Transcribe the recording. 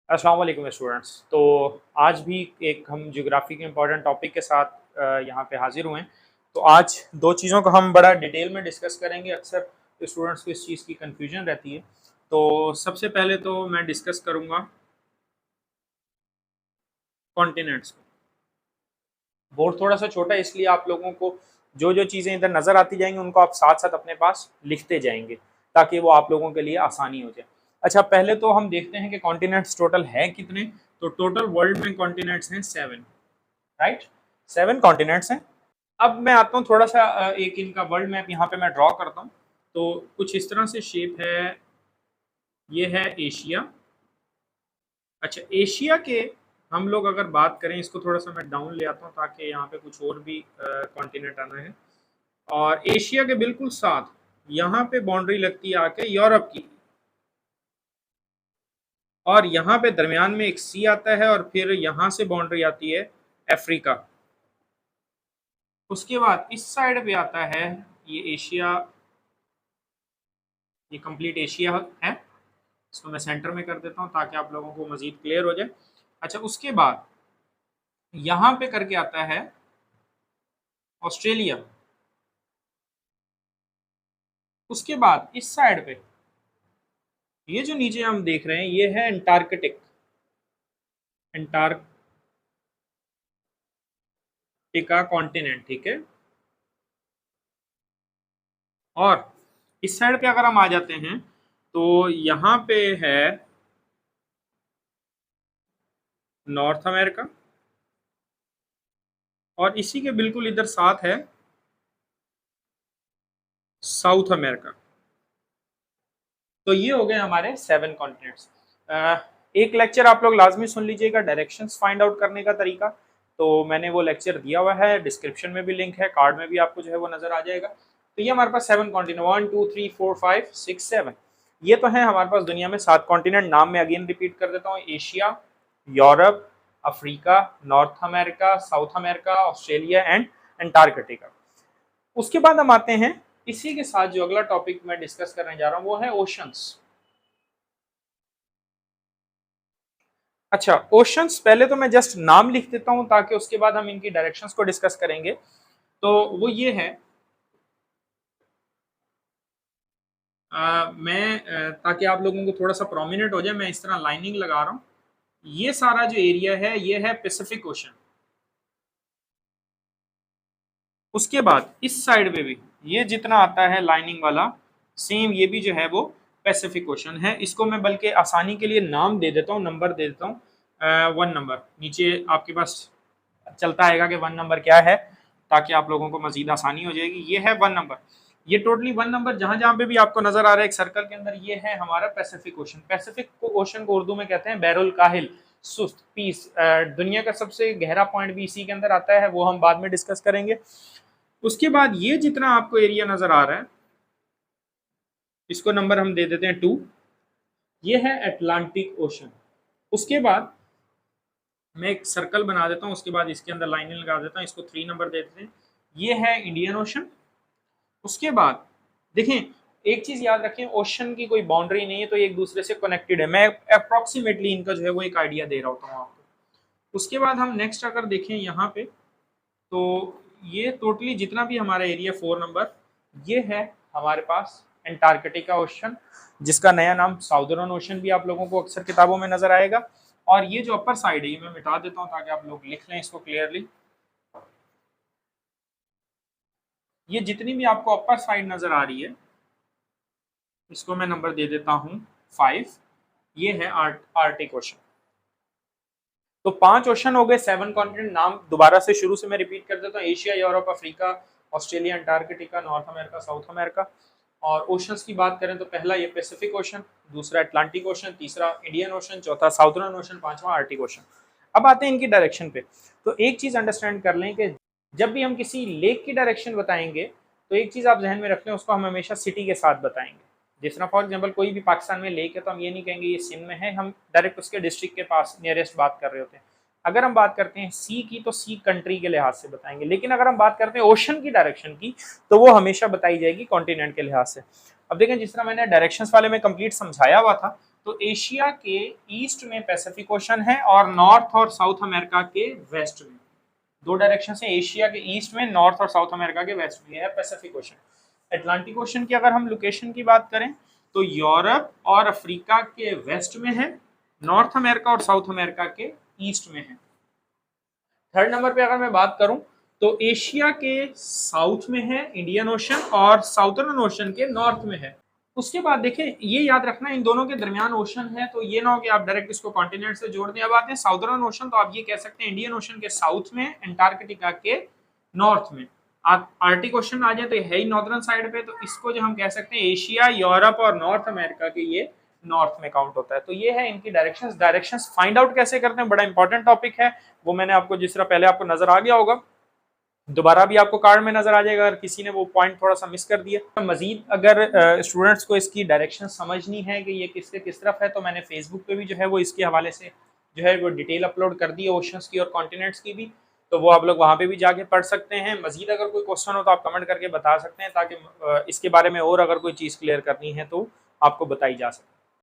अस्सलाम वालेकुम स्टूडेंट्स। तो आज भी एक हम ज्योग्राफी के इम्पोर्टेंट टॉपिक के साथ यहाँ पे हाजिर हुए हैं। तो आज दो चीज़ों को हम बड़ा डिटेल में डिस्कस करेंगे। अक्सर स्टूडेंट्स को इस चीज़ की कंफ्यूजन रहती है। तो सबसे पहले तो मैं डिस्कस करूँगा कॉन्टिनेंट्स को। बोर्ड थोड़ा सा छोटा है, इसलिए आप लोगों को जो जो चीज़ें इधर नज़र आती जाएंगी उनको आप साथ साथ अपने पास लिखते जाएंगे ताकि वो आप लोगों के लिए आसानी हो जाए। अच्छा, पहले तो हम देखते हैं कि कॉन्टिनेंट्स टोटल हैं कितने। तो टोटल वर्ल्ड में कॉन्टिनेंट्स हैं 7, राइट। 7 कॉन्टिनेंट्स हैं। अब मैं आता हूँ थोड़ा सा एक इनका वर्ल्ड मैप यहाँ पे मैं ड्रॉ करता हूँ। तो कुछ इस तरह से शेप है। ये है एशिया। अच्छा, एशिया के हम लोग अगर बात करें, इसको थोड़ा सा मैं डाउन ले आता हूँ ताकि यहाँ पे कुछ और भी कॉन्टिनेंट आना है। और एशिया के बिल्कुल साथ यहाँ पे बाउंड्री लगती है आके यूरोप की, और यहाँ पे दरमियान में एक सी आता है, और फिर यहाँ से बाउंड्री आती है अफ्रीका। उसके बाद इस साइड पे आता है ये एशिया, ये कंप्लीट एशिया है। इसको मैं सेंटर में कर देता हूँ ताकि आप लोगों को मजीद क्लियर हो जाए। अच्छा, उसके बाद यहाँ पे करके आता है ऑस्ट्रेलिया। उसके बाद इस साइड पे ये जो नीचे हम देख रहे हैं ये है अंटार्कटिक, अंटार्कटिका कॉन्टिनेंट, ठीक है। और इस साइड पे अगर हम आ जाते हैं तो यहाँ पे है नॉर्थ अमेरिका, और इसी के बिल्कुल इधर साथ है साउथ अमेरिका। तो ये हो गए हमारे 7 कॉन्टिनेंट्स। एक लेक्चर आप लोग लाजमी सुन लीजिएगा, डायरेक्शंस फाइंड आउट करने का तरीका। तो मैंने वो लेक्चर दिया हुआ है, डिस्क्रिप्शन में भी लिंक है, कार्ड में भी आपको जो है वो नजर आ जाएगा। तो ये हमारे पास 7 कॉन्टिनेंट, 1 2 3 4 5 6 7, ये तो है हमारे पास दुनिया में 7 कॉन्टिनेंट। नाम में अगेन रिपीट कर देता हूँ: Asia, Europe, Africa, north America, south America, Australia and Antarctica. उसके बाद हम आते हैं इसी के साथ जो अगला टॉपिक मैं डिस्कस करने जा रहा हूं वो है ओशंस। अच्छा, ओशंस पहले तो मैं जस्ट नाम लिख देता हूं ताकि उसके बाद हम इनकी डायरेक्शंस को डिस्कस करेंगे। तो वो ये है, ताकि आप लोगों को थोड़ा सा प्रोमिनेंट हो जाए, मैं इस तरह लाइनिंग लगा रहा हूं। ये सारा जो एरिया है ये है पैसिफिक ओशन। उसके बाद इस साइड पे भी ये जितना आता है लाइनिंग वाला, सेम ये भी जो है वो पैसिफिक ओशन है। इसको मैं बल्कि आसानी के लिए नाम दे देता हूँ, नंबर दे देता हूँ 1 नंबर। नीचे आपके पास चलता आएगा कि 1 नंबर क्या है, ताकि आप लोगों को मजीद आसानी हो जाएगी। ये है 1 नंबर। ये टोटली 1 नंबर जहां जहां पे भी आपको नजर आ रहा है एक सर्कल के अंदर, ये है हमारा पैसिफिक ओशन। पैसिफिक ओशन को उर्दू में कहते हैं बैरुल काहिल, सुस्त, पीस। दुनिया का सबसे गहरा पॉइंट भी इसी के अंदर आता है, वो हम बाद में डिस्कस करेंगे। उसके बाद ये जितना आपको एरिया नजर आ रहा है, इसको नंबर हम दे देते हैं 2। ये है अटलांटिक ओशन। उसके बाद मैं एक सर्कल बना देता हूँ, उसके बाद इसके अंदर लाइनें लगा देता हूँ, इसको 3 नंबर दे देते हैं। ये है इंडियन ओशन। उसके बाद देखें, एक चीज याद रखें, ओशन की कोई बाउंड्री नहीं है, तो एक दूसरे से कनेक्टेड है। मैं अप्रोक्सीमेटली इनका जो है वो एक आइडिया दे रहा होता हूँ आपको। उसके बाद हम नेक्स्ट अगर देखें यहाँ पे, तो ये टोटली जितना भी हमारा एरिया 4 नंबर, ये है हमारे पास अंटार्कटिका ओशन, जिसका नया नाम साउदर्न ओशन भी आप लोगों को अक्सर किताबों में नजर आएगा। और ये जो अपर साइड है ये मैं मिटा देता हूँ ताकि आप लोग लिख लें इसको क्लियरली। ये जितनी भी आपको अपर साइड नजर आ रही है, इसको मैं नंबर दे देता हूँ 5। ये है आर्टिक ओशन। तो 5 ओशन हो गए, 7 कॉन्टिनेंट। नाम दोबारा से शुरू से मैं रिपीट कर देता हूँ: Asia, Europe, Africa, Australia, Antarctica, north America, south America. और ओशंस की बात करें तो पहला ये पैसिफिक ओशन, दूसरा अटलांटिक ओशन, तीसरा इंडियन ओशन, चौथा साउदर्न ओशन, पांचवा आर्टिक ओशन। अब आते हैं इनकी डायरेक्शन पे। तो एक चीज अंडरस्टैंड कर लें कि जब भी हम किसी लेक की डायरेक्शन बताएंगे तो एक चीज आप जहन में रख लें, उसको हम हमेशा सिटी के साथ बताएंगे। जिस तरह फॉर एग्जाम्पल कोई भी पाकिस्तान में लेक है तो हम ये नहीं कहेंगे ये सिंध में है, हम डायरेक्ट उसके डिस्ट्रिक्ट के पास नियरेस्ट बात कर रहे होते हैं। अगर हम बात करते हैं सी की तो सी कंट्री के लिहाज से बताएंगे, लेकिन अगर हम बात करते हैं ओशन की डायरेक्शन की तो वो हमेशा बताई जाएगी कॉन्टिनेंट के लिहाज से। अब देखें, जिस तरह मैंने डायरेक्शंस वाले में कंप्लीट समझाया हुआ था, तो एशिया के ईस्ट में पैसिफिक ओशन है और नॉर्थ और साउथ अमेरिका के वेस्ट में, दो डायरेक्शन से एशिया के ईस्ट में, नॉर्थ और साउथ अमेरिका के वेस्ट में है पैसिफिक ओशन। अटलांटिक ओशन की अगर हम लोकेशन की बात करें तो यूरोप और अफ्रीका के वेस्ट में है, नॉर्थ अमेरिका और साउथ अमेरिका के ईस्ट में है। थर्ड नंबर पे अगर मैं बात करूं तो एशिया के साउथ में है इंडियन ओशन और साउथर्न ओशन के नॉर्थ में है। उसके बाद देखें, ये याद रखना इन दोनों के दरमियान ओशन है, तो ये ना हो कि आप डायरेक्ट इसको कॉन्टिनेंट से जोड़ दें। अब आते हैं साउथर्न ओशन, तो आप ये कह सकते हैं इंडियन ओशन के साउथ में, अंटार्कटिका के नॉर्थ में। आर्टिक ओशन आ जाए तो है ही नॉर्दर्न साइड पे, तो इसको जो हम कह सकते हैं एशिया, यूरोप और नॉर्थ अमेरिका के ये नॉर्थ में काउंट होता है। तो ये है इनकी डायरेक्शंस फाइंड आउट कैसे करते हैं, बड़ा इंपॉर्टेंट टॉपिक है, वो मैंने आपको जिस तरह पहले आपको नजर आ गया होगा, दोबारा भी आपको कार्ड में नजर आ जाएगा अगर किसी ने वो पॉइंट थोड़ा सा मिस कर दिया। मजीद अगर स्टूडेंट्स को इसकी डायरेक्शन समझनी है कि ये किसके किस तरफ है, तो मैंने फेसबुक पे भी जो है वो इसके हवाले से जो है वो डिटेल अपलोड कर दी है ओशंस की और कॉन्टिनेंट्स की भी, तो वो आप लोग वहाँ पे भी जाके पढ़ सकते हैं। मजीद अगर कोई क्वेश्चन हो तो आप कमेंट करके बता सकते हैं, ताकि इसके बारे में और अगर कोई चीज़ क्लियर करनी है तो आपको बताई जा सके।